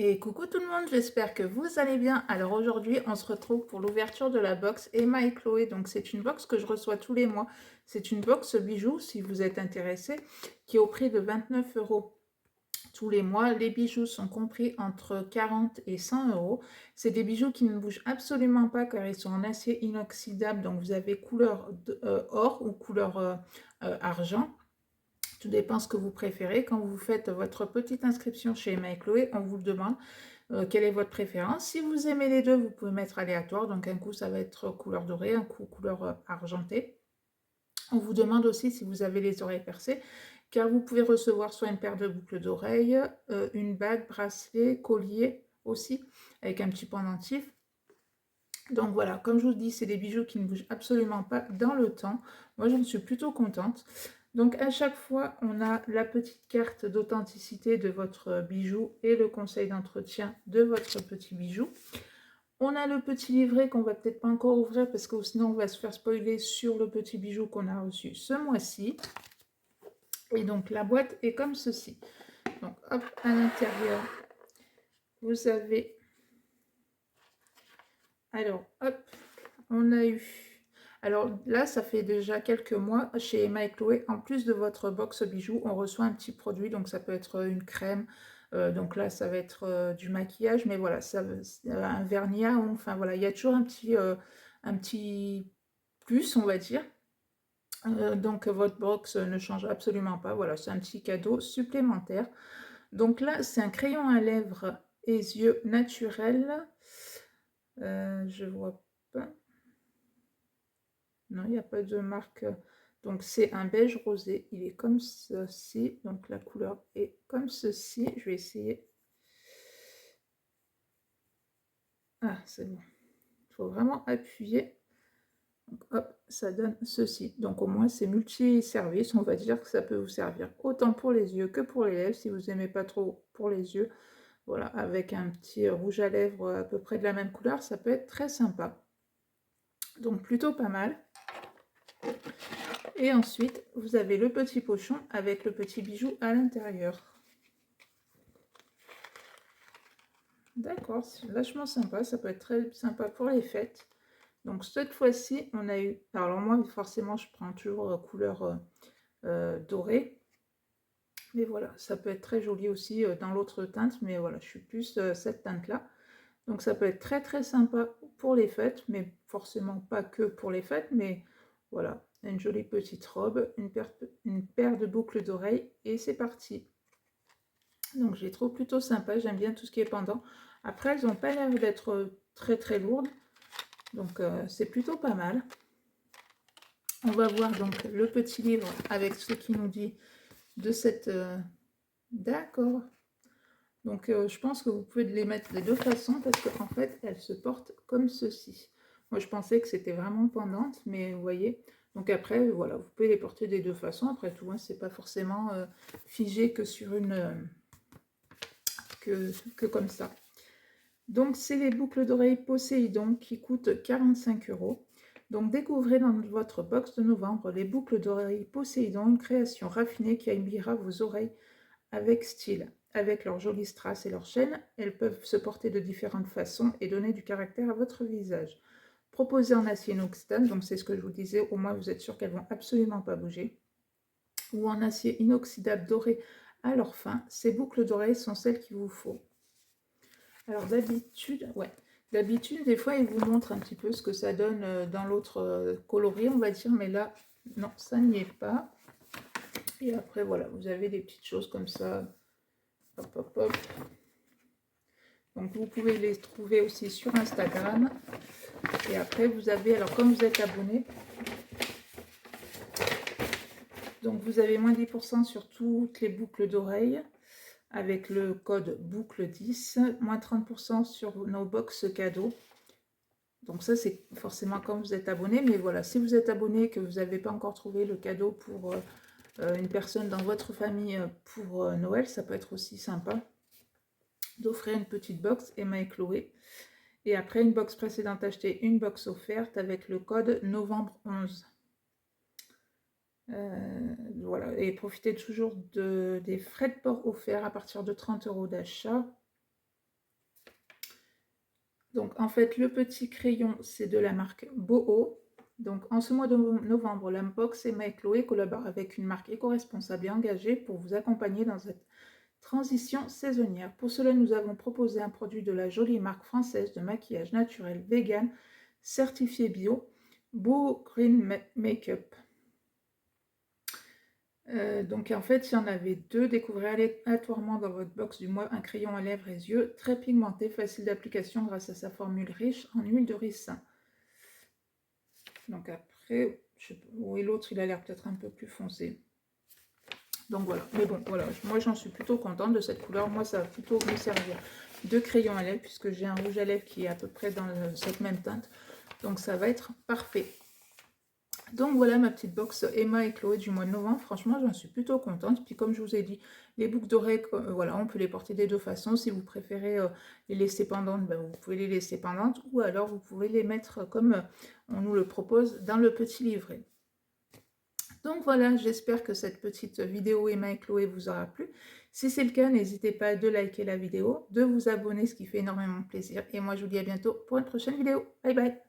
Et coucou tout le monde, j'espère que vous allez bien. Alors aujourd'hui, on se retrouve pour l'ouverture de la box Emma et Chloé. Donc c'est une box que je reçois tous les mois. C'est une box bijoux, si vous êtes intéressé, qui est au prix de 29 € tous les mois. Les bijoux sont compris entre 40 et 100 euros. C'est des bijoux qui ne bougent absolument pas car ils sont en acier inoxydable. Donc vous avez couleur or ou couleur argent. Tout dépend ce que vous préférez. Quand vous faites votre petite inscription chez Emma et Chloé, on vous le demande quelle est votre préférence. Si vous aimez les deux, vous pouvez mettre aléatoire. Donc un coup, ça va être couleur dorée, un coup couleur argentée. On vous demande aussi si vous avez les oreilles percées, car vous pouvez recevoir soit une paire de boucles d'oreilles, une bague, bracelet, collier aussi, avec un petit pendentif. Donc voilà, comme je vous dis, c'est des bijoux qui ne bougent absolument pas dans le temps. Moi, je me suis plutôt contente. Donc à chaque fois, on a la petite carte d'authenticité de votre bijou et le conseil d'entretien de votre petit bijou. On a le petit livret qu'on va peut-être pas encore ouvrir parce que sinon on va se faire spoiler sur le petit bijou qu'on a reçu ce mois-ci. Et donc la boîte est comme ceci. Donc hop, à l'intérieur, vous avez... Alors hop, on a eu... Alors là, ça fait déjà quelques mois chez Emma et Chloé, en plus de votre box bijoux, on reçoit un petit produit. Donc ça peut être une crème, donc là ça va être du maquillage, mais voilà, ça, un vernis à ongles, enfin voilà, il y a toujours un petit plus, on va dire. Donc votre box ne change absolument pas, voilà, c'est un petit cadeau supplémentaire. Donc là, c'est un crayon à lèvres et yeux naturel. Je vois pas. Non, il n'y a pas de marque. Donc c'est un beige rosé. Il est comme ceci. Donc la couleur est comme ceci. Je vais essayer. Ah, c'est bon. Il faut vraiment appuyer. Donc, hop, ça donne ceci. Donc au moins c'est multi-service. On va dire que ça peut vous servir autant pour les yeux que pour les lèvres. Si vous n'aimez pas trop pour les yeux, voilà, avec un petit rouge à lèvres à peu près de la même couleur, ça peut être très sympa. Donc plutôt pas mal. Et ensuite, vous avez le petit pochon avec le petit bijou à l'intérieur. D'accord, c'est vachement sympa, ça peut être très sympa pour les fêtes. Donc cette fois-ci, on a eu... Alors moi, forcément, je prends toujours couleur dorée. Mais voilà, ça peut être très joli aussi dans l'autre teinte. Mais voilà, je suis plus cette teinte-là. Donc ça peut être très très sympa pour les fêtes, mais forcément pas que pour les fêtes. Mais voilà, une jolie petite robe, une paire de boucles d'oreilles et c'est parti. Donc je les trouve plutôt sympa, j'aime bien tout ce qui est pendant. Après, elles n'ont pas l'air d'être très très lourdes, donc c'est plutôt pas mal. On va voir donc le petit livre avec ce qui nous dit de cette... D'accord. Donc je pense que vous pouvez les mettre des deux façons parce qu'en fait, elles se portent comme ceci. Moi, je pensais que c'était vraiment pendante, mais vous voyez. Donc après, voilà, vous pouvez les porter des deux façons. Après tout, hein, c'est pas forcément figé que sur une... que comme ça. Donc, c'est les boucles d'oreilles Poséidon qui coûtent 45 €. Donc, découvrez dans votre box de novembre les boucles d'oreilles Poséidon, une création raffinée qui habillera vos oreilles avec style. Avec leurs jolies strass et leurs chaînes, elles peuvent se porter de différentes façons et donner du caractère à votre visage. Proposées en acier inoxydable, donc c'est ce que je vous disais, au moins vous êtes sûr qu'elles vont absolument pas bouger, ou en acier inoxydable doré à leur fin, ces boucles d'oreilles sont celles qu'il vous faut. Alors d'habitude, ouais, d'habitude, des fois, il vous montre un petit peu ce que ça donne dans l'autre coloris, on va dire, mais là, non, ça n'y est pas. Et après, voilà, vous avez des petites choses comme ça. Hop, hop, hop. Donc, vous pouvez les trouver aussi sur Instagram. Et après, vous avez, alors comme vous êtes abonné, donc vous avez moins 10% sur toutes les boucles d'oreilles avec le code boucle 10, moins 30% sur nos box cadeaux. Donc ça, c'est forcément quand vous êtes abonné. Mais voilà, si vous êtes abonné et que vous n'avez pas encore trouvé le cadeau pour une personne dans votre famille pour Noël, ça peut être aussi sympa d'offrir une petite box Emma et Chloé. Et après, une box précédente achetée, une box offerte avec le code novembre 11. Voilà, et profitez toujours des frais de port offerts à partir de 30 € d'achat. Donc en fait, le petit crayon, c'est de la marque Boho. Donc en ce mois de novembre, la box Emma et Chloé collabore avec une marque éco-responsable et engagée pour vous accompagner dans cette transition saisonnière. Pour cela, nous avons proposé un produit de la jolie marque française de maquillage naturel vegan certifié bio, Beau Green Makeup. Donc en fait, il y en avait deux. Découvrez aléatoirement dans votre box du mois un crayon à lèvres et yeux très pigmenté, facile d'application grâce à sa formule riche en huile de ricin. Donc après, je sais pas, oui, l'autre il a l'air peut-être un peu plus foncé. Donc voilà, mais bon, voilà, moi j'en suis plutôt contente de cette couleur. Moi ça va plutôt me servir de crayon à lèvres puisque j'ai un rouge à lèvres qui est à peu près dans cette même teinte. Donc ça va être parfait. Donc voilà ma petite box Emma et Chloé du mois de novembre. Franchement, j'en suis plutôt contente. Puis comme je vous ai dit, les boucles d'oreilles, voilà, on peut les porter des deux façons. Si vous préférez les laisser pendantes, ben, vous pouvez les laisser pendantes. Ou alors vous pouvez les mettre comme on nous le propose dans le petit livret. Donc voilà, j'espère que cette petite vidéo Emma et Chloé vous aura plu. Si c'est le cas, n'hésitez pas à liker la vidéo, de vous abonner, ce qui fait énormément plaisir. Et moi, je vous dis à bientôt pour une prochaine vidéo. Bye bye!